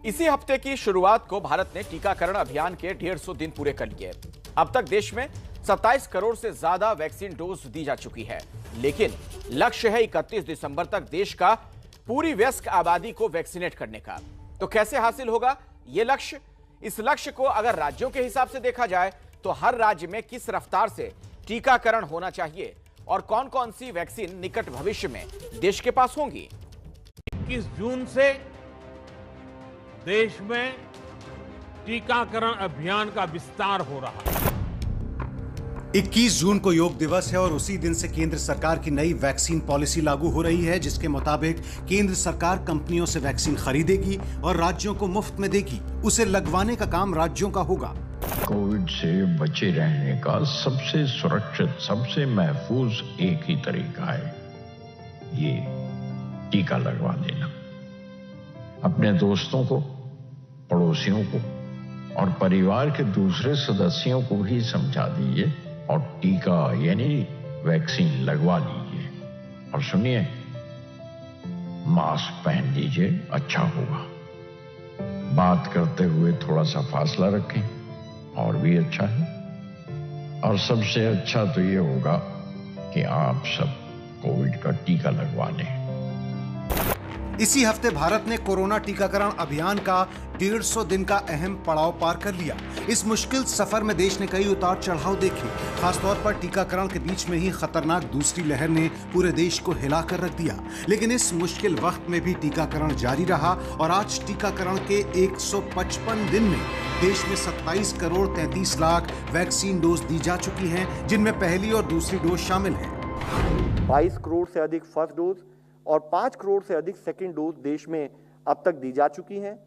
इसी हफ्ते की शुरुआत को भारत ने टीकाकरण अभियान के 150 दिन पूरे कर लिए। अब तक देश में 27 करोड़ से ज्यादा वैक्सीन डोज दी जा चुकी है, लेकिन लक्ष्य है 31 दिसंबर तक देश का पूरी वयस्क आबादी को वैक्सीनेट करने का। तो कैसे हासिल होगा यह लक्ष्य? इस लक्ष्य को अगर राज्यों के हिसाब से देखा जाए तो हर राज्य में किस रफ्तार से टीकाकरण होना चाहिए और कौन कौन सी वैक्सीन निकट भविष्य में देश के पास होंगी? 21 जून से देश में टीकाकरण अभियान का विस्तार हो रहा है। 21 जून को योग दिवस है और उसी दिन से केंद्र सरकार की नई वैक्सीन पॉलिसी लागू हो रही है, जिसके मुताबिक केंद्र सरकार कंपनियों से वैक्सीन खरीदेगी और राज्यों को मुफ्त में देगी। उसे लगवाने का काम राज्यों का होगा। कोविड से बचे रहने का सबसे सुरक्षित, सबसे महफूज एक ही तरीका है, ये टीका लगवा देना। अपने दोस्तों को, पड़ोसियों को और परिवार के दूसरे सदस्यों को भी समझा दीजिए और टीका यानी वैक्सीन लगवा लीजिए। और सुनिए, मास्क पहन लीजिए, अच्छा होगा। बात करते हुए थोड़ा सा फासला रखें और भी अच्छा है। और सबसे अच्छा तो ये होगा कि आप सब कोविड का टीका लगवा लें। इसी हफ्ते भारत ने कोरोना टीकाकरण अभियान का 150 दिन का अहम पड़ाव पार कर लिया। इस मुश्किल सफर में देश ने कई उतार चढ़ाव देखे। खासतौर पर टीकाकरण के बीच में ही खतरनाक दूसरी लहर ने पूरे देश को हिलाकर रख दिया। लेकिन इस मुश्किल वक्त में भी टीकाकरण जारी रहा और आज टीकाकरण के 155 दिन में देश में 27 करोड़ 33 लाख वैक्सीन डोज दी जा चुकी हैं, जिनमें पहली और दूसरी डोज शामिल है। 22 करोड़ से अधिक फर्स्ट डोज और 5 करोड़ से अधिक सेकेंड डोज देश में अब तक दी जा चुकी हैं,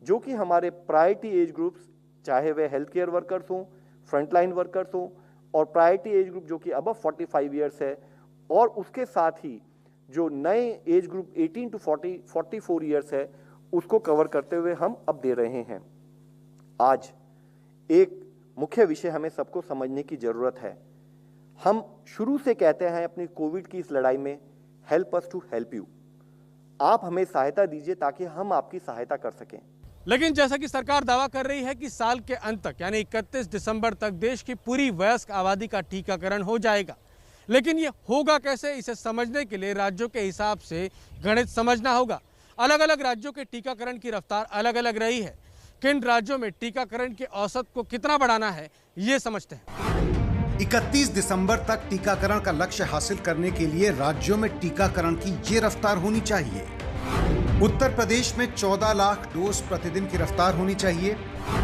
जो कि हमारे प्रायोरिटी एज ग्रुप्स, चाहे वे हेल्थ केयर वर्कर्स हों, फ्रंटलाइन वर्कर्स हों, और प्रायोरिटी एज ग्रुप जो कि अबव 45 ईयर्स है, और उसके साथ ही जो नए एज ग्रुप 18 टू 44 ईयर्स है, उसको कवर करते हुए हम अब दे रहे हैं। आज एक मुख्य विषय हमें सबको समझने की जरूरत है। हम शुरू से कहते हैं अपनी कोविड की इस लड़ाई में, help us to help you. आप हमें सहायता दीजिए ताकि हम आपकी सहायता कर सकें। लेकिन जैसा कि सरकार दावा कर रही है कि साल के अंत तक यानी 31 दिसंबर तक देश की पूरी वयस्क आबादी का टीकाकरण हो जाएगा। लेकिन ये होगा कैसे, इसे समझने के लिए राज्यों के हिसाब से गणित समझना होगा। अलग अलग राज्यों के टीकाकरण की रफ्तार अलग अलग रही है। किन राज्यों में टीकाकरण के औसत को कितना बढ़ाना है, ये समझते हैं। 31 दिसंबर तक टीकाकरण का लक्ष्य हासिल करने के लिए राज्यों में टीकाकरण की ये रफ्तार होनी चाहिए। उत्तर प्रदेश में 14 लाख डोज प्रतिदिन की रफ्तार होनी चाहिए।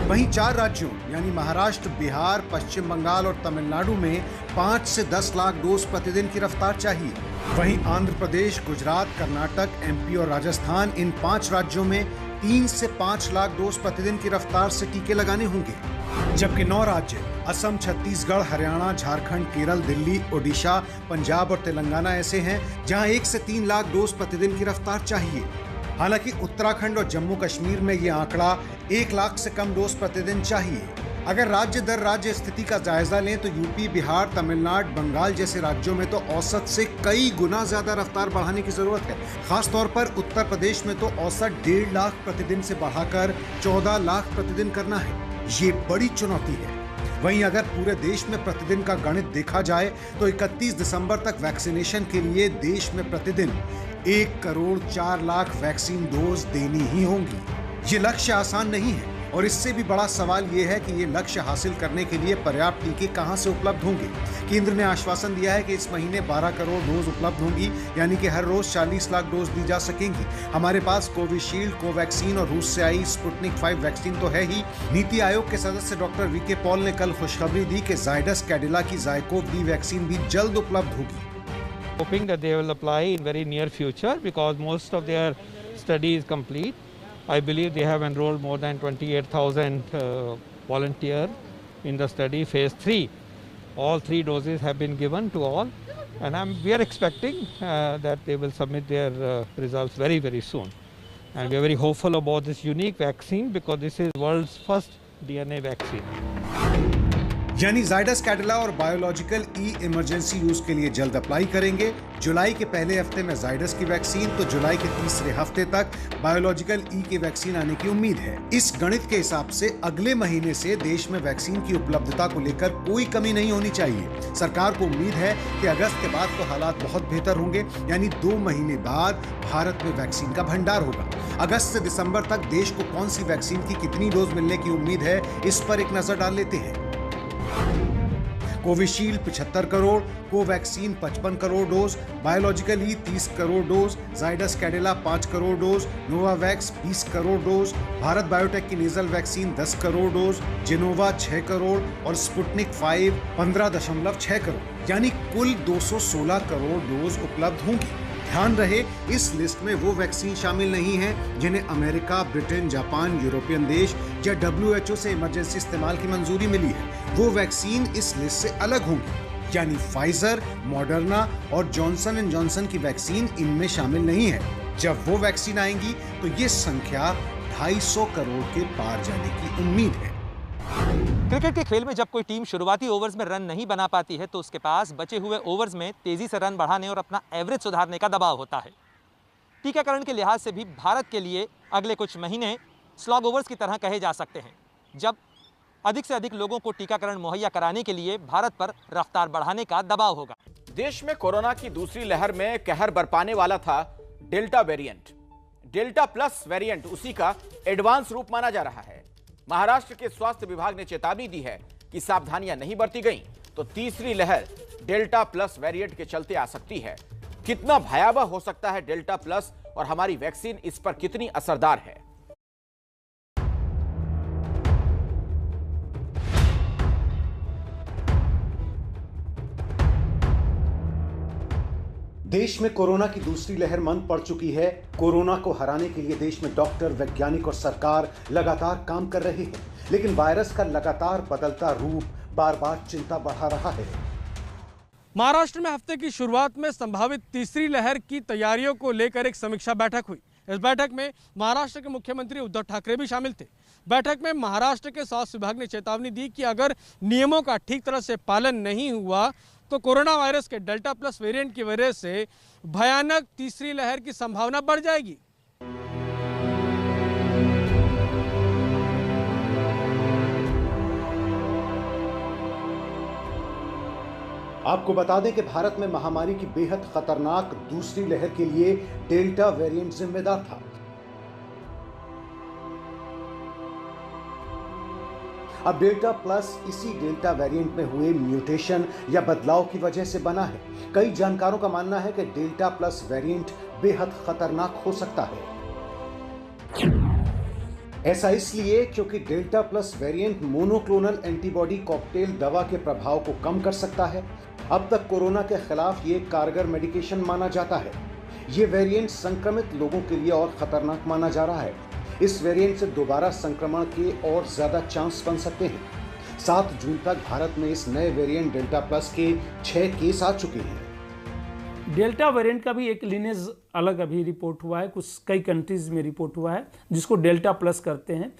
वहीं 4 राज्यों यानी महाराष्ट्र, बिहार, पश्चिम बंगाल और तमिलनाडु में 5 से 10 लाख डोज प्रतिदिन की रफ्तार चाहिए। वहीं आंध्र प्रदेश, गुजरात, कर्नाटक, एमपी और राजस्थान, इन 5 राज्यों में 3 से 5 लाख डोज प्रतिदिन की रफ्तार से टीके लगाने होंगे। जबकि 9 राज्य असम, छत्तीसगढ़, हरियाणा, झारखंड, केरल, दिल्ली, ओडिशा, पंजाब और तेलंगाना ऐसे हैं जहां 1 से 3 लाख डोज प्रतिदिन की रफ्तार चाहिए। हालांकि उत्तराखंड और जम्मू कश्मीर में ये आंकड़ा 1 लाख से कम डोज प्रतिदिन चाहिए। अगर राज्य दर राज्य स्थिति का जायजा लें तो यूपी, बिहार, तमिलनाडु, बंगाल जैसे राज्यों में तो औसत से कई गुना ज्यादा रफ्तार बढ़ाने की जरूरत है। खासतौर पर उत्तर प्रदेश में तो औसत 1.5 लाख प्रतिदिन से बढ़ाकर 14 लाख प्रतिदिन करना है। ये बड़ी चुनौती है। वहीं अगर पूरे देश में प्रतिदिन का गणित देखा जाए तो 31 दिसंबर तक वैक्सीनेशन के लिए देश में प्रतिदिन 1 करोड़ 4 लाख वैक्सीन डोज देनी ही होंगी। ये लक्ष्य आसान नहीं है और इससे भी बड़ा सवाल ये है कि ये लक्ष्य हासिल करने के लिए पर्याप्त टीके कहां से उपलब्ध होंगे। केंद्र ने आश्वासन दिया है कि इस महीने 12 करोड़ डोज उपलब्ध होंगी, यानी कि हर रोज 40 लाख डोज दी जा सकेंगी। हमारे पास कोविशील्ड, कोवैक्सीन और रूस से आई स्पुतनिक 5 वैक्सीन तो है ही। नीति आयोग के सदस्य डॉक्टर वीके पॉल ने कल खुशखबरी दी कि जायडस कैडिला की जायकोव डी वैक्सीन भी जल्द उपलब्ध होगी। Hoping that they will apply in very near future because most of their study is complete. I believe they have enrolled more than 28,000 volunteers in the study phase 3. All 3 doses have been given to all, and we are expecting that they will submit their results very, very soon. And we are very hopeful about this unique vaccine because this is world's first DNA vaccine. यानी जाइडस कैडिला और biological ई emergency use के लिए जल्द apply करेंगे। जुलाई के पहले हफ्ते में जाइडस की वैक्सीन तो जुलाई के तीसरे हफ्ते तक बायोलॉजिकल ई की वैक्सीन आने की उम्मीद है। इस गणित के हिसाब से अगले महीने से देश में वैक्सीन की उपलब्धता को लेकर कोई कमी नहीं होनी चाहिए। सरकार को उम्मीद है कि अगस्त के बाद तो हालात बहुत बेहतर होंगे, यानी 2 महीने बाद भारत में वैक्सीन का भंडार होगा। अगस्त से दिसंबर तक देश को कौन सी वैक्सीन की कितनी डोज मिलने की उम्मीद है, इस पर एक नजर डाल लेते हैं। Covishield 75 crore, Covaxin 55 crore dose, biological E 30 crore dose, Zydus Cadila 5 crore dose, Novavax 20 crore dose, Bharat Biotech की nasal vaccine 10 crore dose, Gennova 6 crore और स्पुतनिक 5 15.6 करोड़, यानी कुल 216 करोड़ डोज उपलब्ध होंगी। ध्यान रहे, इस लिस्ट में वो वैक्सीन शामिल नहीं है जिन्हें अमेरिका, ब्रिटेन, जापान, यूरोपियन देश या WHO से इमरजेंसी इस्तेमाल की मंजूरी मिली है। वो वैक्सीन इस लिस्ट से अलग होंगी, यानी फाइजर, मॉडर्ना और जॉनसन एंड जॉनसन की वैक्सीन इनमें शामिल नहीं है। जब वो वैक्सीन आएंगी तो ये संख्या 250 करोड़ के पार जाने की उम्मीद है। क्रिकेट के खेल में जब कोई टीम शुरुआती ओवर्स में रन नहीं बना पाती है तो उसके पास बचे हुए ओवर्स में तेजी से रन बढ़ाने और अपना एवरेज सुधारने का दबाव होता है। टीकाकरण के लिहाज से भी भारत के लिए अगले कुछ महीने स्लॉग ओवर्स की तरह कहे जा सकते हैं, जब अधिक से अधिक लोगों को टीकाकरण मुहैया कराने के लिए भारत पर रफ्तार बढ़ाने का दबाव होगा। देश में कोरोना की दूसरी लहर में कहर बरपाने वाला था delta variant. Delta plus variant उसी का एडवांस रूप माना जा रहा है। महाराष्ट्र के स्वास्थ्य विभाग ने चेतावनी दी है कि सावधानियां नहीं बरती गईं तो तीसरी लहर डेल्टा प्लस वेरिएंट के चलते आ सकती है। कितना भयावह हो सकता है डेल्टा प्लस और हमारी वैक्सीन इस पर कितनी असरदार है? देश में कोरोना की दूसरी लहर मंद पड़ चुकी है। कोरोना को हराने के लिए देश में डॉक्टर, वैज्ञानिक और सरकार लगातार काम कर रहे हैं, लेकिन वायरस का लगातार बदलता रूप बार बार चिंता बढ़ा रहा है। महाराष्ट्र में हफ्ते की शुरुआत में संभावित तीसरी लहर की तैयारियों को लेकर एक समीक्षा बैठक हुई। इस बैठक में महाराष्ट्र के मुख्यमंत्री उद्धव ठाकरे भी शामिल थे। बैठक में महाराष्ट्र के स्वास्थ्य विभाग ने चेतावनी दी कि अगर नियमों का ठीक तरह से पालन नहीं हुआ तो कोरोना वायरस के डेल्टा प्लस वेरिएंट की वजह से भयानक तीसरी लहर की संभावना बढ़ जाएगी। आपको बता दें कि भारत में महामारी की बेहद खतरनाक दूसरी लहर के लिए डेल्टा वेरिएंट जिम्मेदार था। अब डेल्टा प्लस इसी डेल्टा वेरिएंट में हुए म्यूटेशन या बदलाव की वजह से बना है। कई जानकारों का मानना है कि डेल्टा प्लस वेरिएंट बेहद खतरनाक हो सकता है। ऐसा इसलिए क्योंकि delta plus variant monoclonal antibody cocktail दवा के प्रभाव को कम कर सकता है। अब तक कोरोना के खिलाफ ये कारगर मेडिकेशन माना जाता है। ये वेरिएंट संक्रमित लोगों के लिए और खतरनाक माना जा रहा है। इस वेरिएंट से दोबारा संक्रमण के और ज्यादा चांस बन सकते हैं। 7 जून तक भारत में इस नए वेरिएंट डेल्टा प्लस के 6 केस आ चुके हैं। डेल्टा वेरिएंट का भी एक लिनेज अलग अभी रिपोर्ट हुआ है, कुछ कई कंट्रीज में रिपोर्ट हुआ है, जिसको डेल्टा प्लस करते हैं,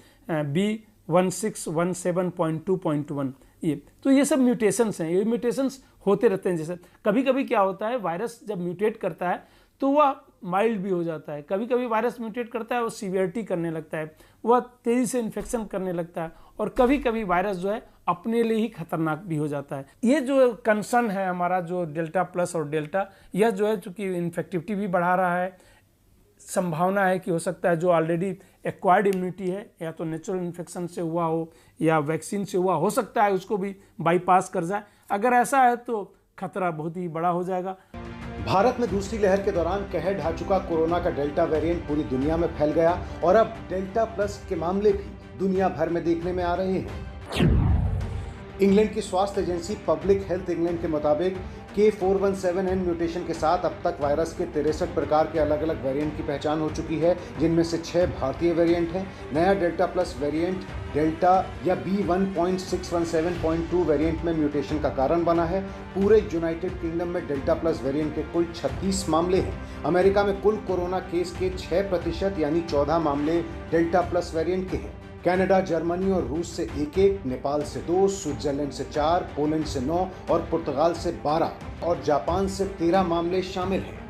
B1617.2.1। ये सब म्यूटेशंस हैं। ये म्यूटेशंस होते रहते हैं। जैसे कभी कभी क्या होता है, वायरस जब म्यूटेट करता है तो वह माइल्ड भी हो जाता है। कभी कभी वायरस म्यूटेट करता है, वो सीवियरिटी करने लगता है, वह तेजी से इन्फेक्शन करने लगता है, और कभी कभी वायरस जो है अपने लिए ही खतरनाक भी हो जाता है। ये जो कंसर्न है हमारा, जो डेल्टा प्लस और डेल्टा, यह जो है चूँकि इन्फेक्टिविटी भी बढ़ा रहा है, संभावना है कि हो सकता है जो ऑलरेडी एक्वायर्ड इम्यूनिटी है, या तो नेचुरल इन्फेक्शन से हुआ हो या वैक्सीन से हुआ हो सकता है, उसको भी बाईपास कर जाए। अगर ऐसा है तो खतरा बहुत ही बड़ा हो जाएगा। भारत में दूसरी लहर के दौरान कहर ढा चुका कोरोना का डेल्टा वेरिएंट पूरी दुनिया में फैल गया, और अब डेल्टा प्लस के मामले भी दुनिया भर में देखने में आ रहे हैं। इंग्लैंड की स्वास्थ्य एजेंसी पब्लिक हेल्थ इंग्लैंड के मुताबिक K417N म्यूटेशन के साथ अब तक वायरस के 63 प्रकार के अलग अलग वेरिएंट की पहचान हो चुकी है, जिनमें से 6 भारतीय वेरिएंट हैं। नया डेल्टा प्लस वेरिएंट डेल्टा या B1.617.2 वेरिएंट में म्यूटेशन का कारण बना है। पूरे यूनाइटेड किंगडम में डेल्टा प्लस वेरिएंट के कुल 36 मामले हैं। अमेरिका में कुल कोरोना केस के 6% यानी 14 मामले डेल्टा प्लस वेरिएंट के हैं। कनाडा, जर्मनी और रूस से 1-1, नेपाल से 2, स्विट्जरलैंड से 4, पोलैंड से 9 और पुर्तगाल से 12 और जापान से 13 मामले शामिल हैं।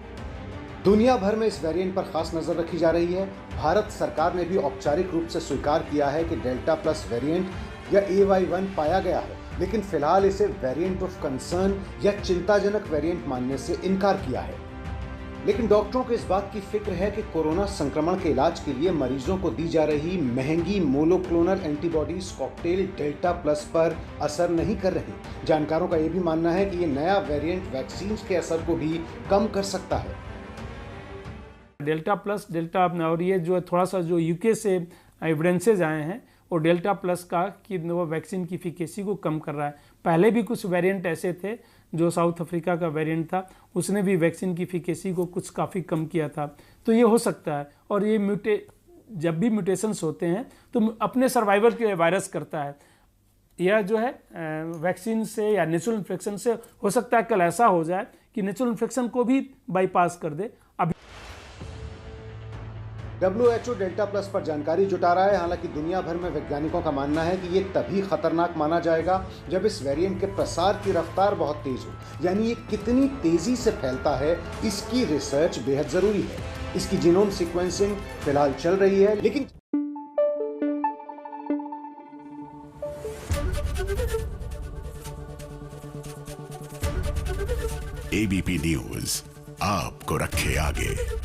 दुनिया भर में इस वेरिएंट पर खास नजर रखी जा रही है। भारत सरकार ने भी औपचारिक रूप से स्वीकार किया है कि डेल्टा प्लस वेरिएंट या AY1 पाया गया है, लेकिन फिलहाल इसे वेरिएंट ऑफ कंसर्न या चिंताजनक वेरिएंट मानने से इनकार किया है। लेकिन डॉक्टरों को इस बात की फिक्र है कि कोरोना संक्रमण के इलाज के लिए मरीजों को दी जा रही महंगी monoclonal antibodies cocktail delta plus पर असर नहीं कर रही। जानकारों का यह भी मानना है कि ये नया वेरिएंट वैक्सीन के असर को भी कम कर सकता है। डेल्टा प्लस डेल्टा और ये जो थोड़ा सा जो यूके से एविडेंसेज आए हैं और डेल्टा प्लस का कि वो वैक्सीन की एफिकेसी को कम कर रहा है। पहले भी कुछ वेरिएंट ऐसे थे, जो साउथ अफ्रीका का वेरिएंट था, उसने भी वैक्सीन की एफिकेसी को कुछ काफ़ी कम किया था। तो ये हो सकता है। और ये जब भी म्यूटेशंस होते हैं तो अपने सर्वाइवल के लिए वायरस करता है। यह जो है वैक्सीन से या नेचुरल इन्फेक्शन से हो सकता है कल ऐसा हो जाए कि नेचुरल इन्फेक्शन को भी बाईपास कर दे। WHO डेल्टा प्लस पर जानकारी जुटा रहा है। हालांकि दुनिया भर में वैज्ञानिकों का मानना है कि ये तभी खतरनाक माना जाएगा जब इस वेरिएंट के प्रसार की रफ्तार बहुत तेज हो, यानी ये कितनी तेजी से फैलता है, इसकी रिसर्च बेहद जरूरी है। इसकी जीनोम सीक्वेंसिंग फिलहाल चल रही है, लेकिन ABP न्यूज आपको रखे आगे।